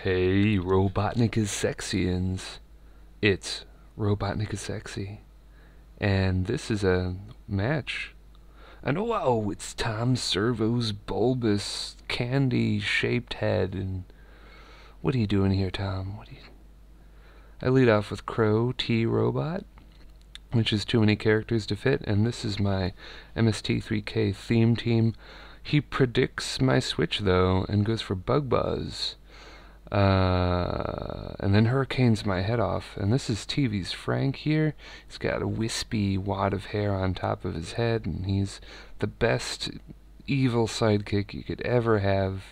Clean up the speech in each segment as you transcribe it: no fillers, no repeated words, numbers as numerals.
Hey, Robotnik It's Robotnik and this is a match. And whoa, it's Tom Servo's bulbous, candy-shaped head. And what are you doing here, Tom? I lead off with Crow T Robot, which is too many characters to fit, and this is my MST3K theme team. He predicts my switch though, and goes for Bug Buzz. And then hurricanes my head off. And this is TV's Frank here. He's got a wispy wad of hair on top of his head, and he's the best evil sidekick you could ever have.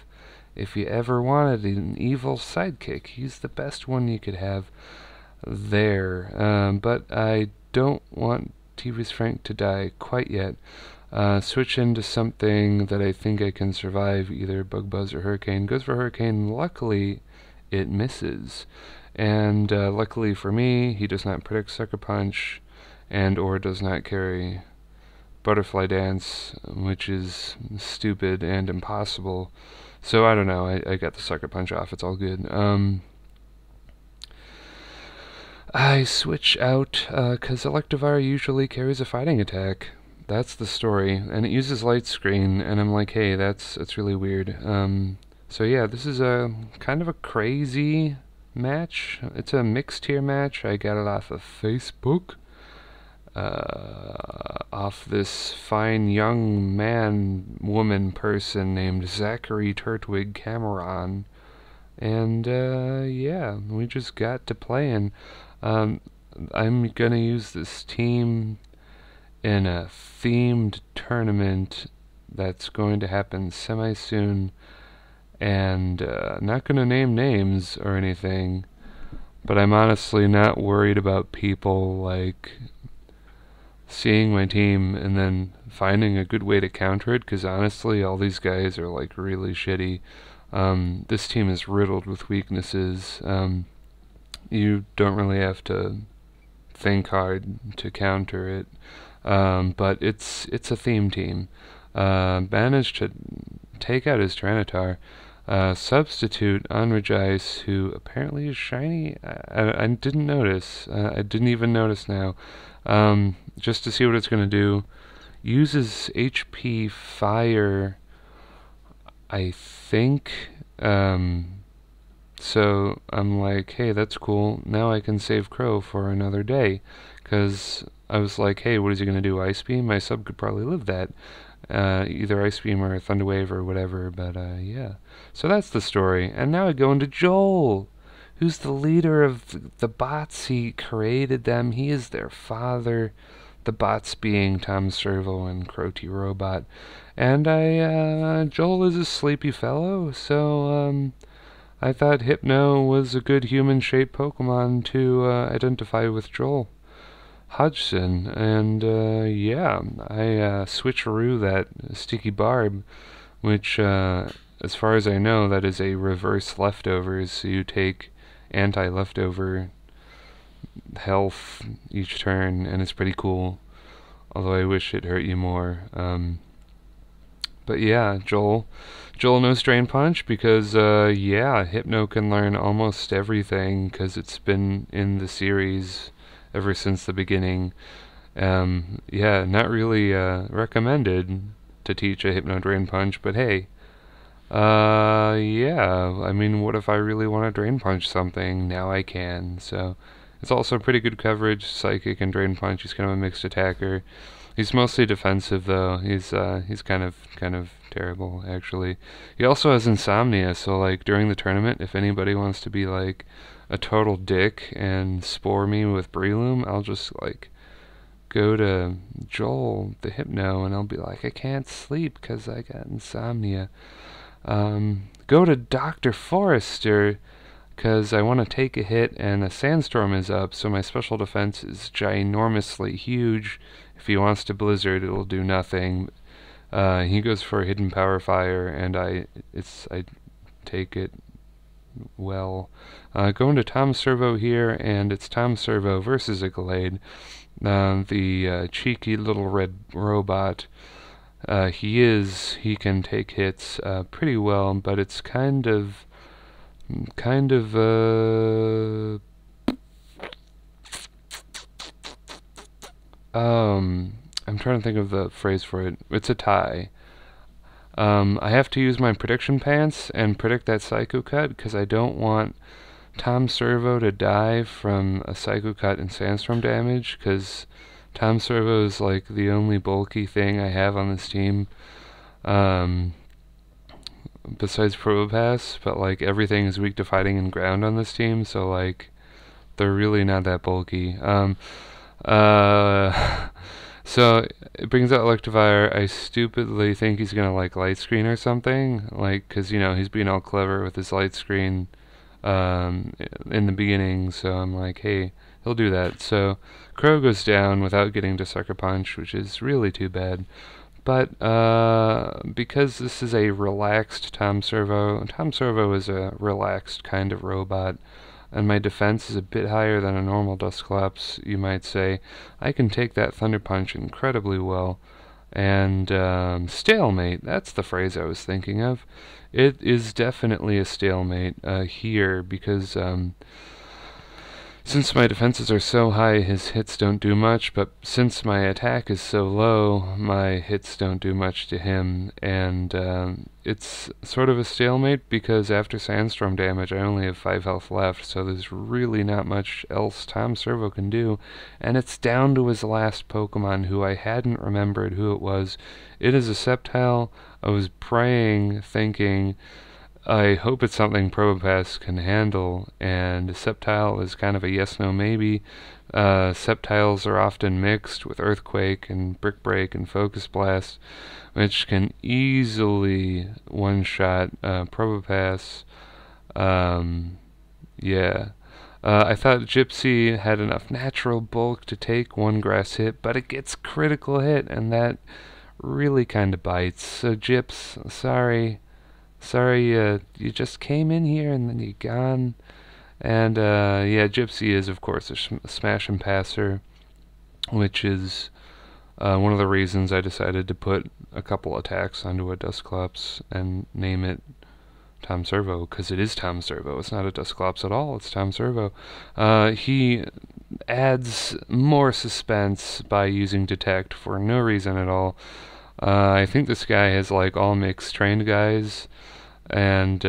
If you ever wanted an evil sidekick, he's the best one you could have there. But I don't want TV's Frank to die quite yet. Switch into something that I think I can survive, either Bug Buzz or Hurricane. Goes for Hurricane. Luckily, it misses. And luckily for me, he does not predict Sucker Punch and or does not carry Butterfly Dance, which is stupid and impossible. So I don't know, I got the Sucker Punch off, it's all good. I switch out, because Electivire usually carries a fighting attack. That's the story, and it uses light screen, and I'm like, hey, that's really weird. So yeah, this is a kind of a crazy match. It's a mixed tier match. I got it off of Facebook, off this fine young woman person named Zachary Turtwig Cameron, and yeah, we just got to playing. I'm gonna use this team in a themed tournament that's going to happen semi-soon, and not going to name names or anything, but I'm honestly not worried about people like seeing my team and then finding a good way to counter it, because honestly all these guys are like really shitty. This team is riddled with weaknesses. You don't really have to think hard to counter it. But it's a theme team. Managed to take out his Ttar. Substitute Unregice, who apparently is shiny. I didn't notice. I didn't even notice now. Just to see what it's going to do. Uses HP Fire, I think. So I'm like, hey, that's cool. Now I can save Crow for another day. Because I was like, hey, what is he going to do? Ice Beam? My sub could probably live that. Either Ice Beam or Thunder Wave or whatever, but yeah. So that's the story. And now I go into Joel, who's the leader of the bots. He created them. He is their father. The bots being Tom Servo and Crow T Robot. And Joel is a sleepy fellow, so I thought Hypno was a good human-shaped Pokemon to identify with Joel Hodgson, and yeah, I switcheroo that Sticky Barb, which, as far as I know, that is a reverse leftovers, so you take anti-leftover health each turn, and it's pretty cool, although I wish it hurt you more. But yeah, Joel knows Drain Punch because, yeah, Hypno can learn almost everything because it's been in the series ever since the beginning. Yeah, not really recommended to teach a Hypno Drain Punch, but hey, yeah, I mean, what if I really want to Drain Punch something? Now I can, so it's also pretty good coverage, Psychic and Drain Punch. He's kind of a mixed attacker. He's mostly defensive though. He's kind of terrible actually. He also has Insomnia, so like during the tournament, if anybody wants to be like a total dick and spore me with Breloom, I'll just like go to Joel the Hypno and I'll be like, I can't sleep because I got insomnia. Go to Dr. Forrester because I want to take a hit and a sandstorm is up, so my special defense is ginormously huge. If he wants to Blizzard, it'll do nothing. He goes for a Hidden Power Fire, and I take it well. Going to Tom Servo here, and it's Tom Servo versus a Glade. The cheeky little red robot. He can take hits pretty well, but it's kind of kind of, I'm trying to think of the phrase for it. It's a tie. I have to use my prediction pants and predict that Psycho Cut because I don't want Tom Servo to die from a Psycho Cut and Sandstorm damage, because Tom Servo is like the only bulky thing I have on this team, besides Probopass, but like everything is weak to fighting and ground on this team, so like they're really not that bulky. So it brings out Electivire. I stupidly think he's gonna like light screen or something, like, cause you know he's being all clever with his light screen in the beginning. So I'm like, hey, he'll do that. So Crow goes down without getting to Sucker Punch, which is really too bad. But because this is a relaxed Tom Servo is a relaxed kind of robot, and my defense is a bit higher than a normal Dusclops, you might say, I can take that Thunder Punch incredibly well. And stalemate, that's the phrase I was thinking of. It is definitely a stalemate here, because since my defenses are so high, his hits don't do much, but since my attack is so low, my hits don't do much to him, and it's sort of a stalemate because after Sandstorm damage I only have 5 health left, so there's really not much else Tom Servo can do, and it's down to his last Pokemon, who I hadn't remembered who it was. It is a Sceptile. I was praying, thinking, I hope it's something Probopass can handle, and Sceptile is kind of a yes-no maybe. Sceptiles are often mixed with Earthquake and Brick Break and Focus Blast, which can easily one-shot Probopass. Yeah. I thought Gypsy had enough natural bulk to take one grass hit, but it gets critical hit, and that really kind of bites. So Gyps, sorry, you just came in here and then you're gone. And yeah, Gypsy is of course a smash and passer, which is one of the reasons I decided to put a couple attacks onto a Dusclops and name it Tom Servo, because it is Tom Servo. It's not a Dusclops at all, it's Tom Servo. He adds more suspense by using Detect for no reason at all. I think this guy has like all mixed trained guys, and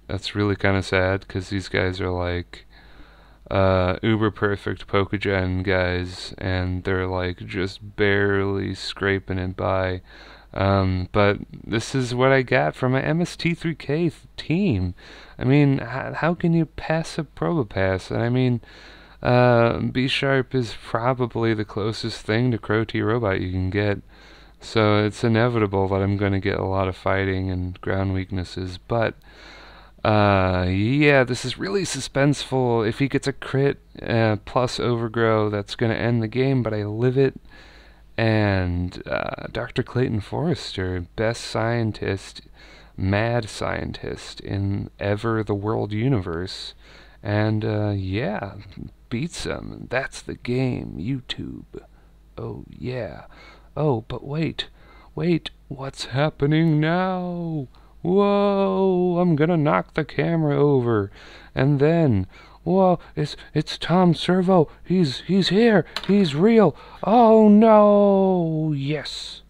that's really kind of sad, because these guys are like uber perfect Pokegen guys, and they're like just barely scraping it by. But this is what I got from my MST3K team. I mean, how can you pass a Probopass? And I mean, B-Sharp is probably the closest thing to Crow T-Robot you can get. So it's inevitable that I'm going to get a lot of fighting and ground weaknesses. But, yeah, this is really suspenseful. If he gets a crit plus Overgrow, that's going to end the game, but I live it. And Dr. Clatin Forrester, best scientist, mad scientist in ever the world universe. And, yeah, beats him. That's the game, YouTube. Oh, yeah. Oh, but wait, what's happening now? Whoa, I'm gonna knock the camera over. And then, whoa, it's Tom Servo. He's here. He's real. Oh no, yes.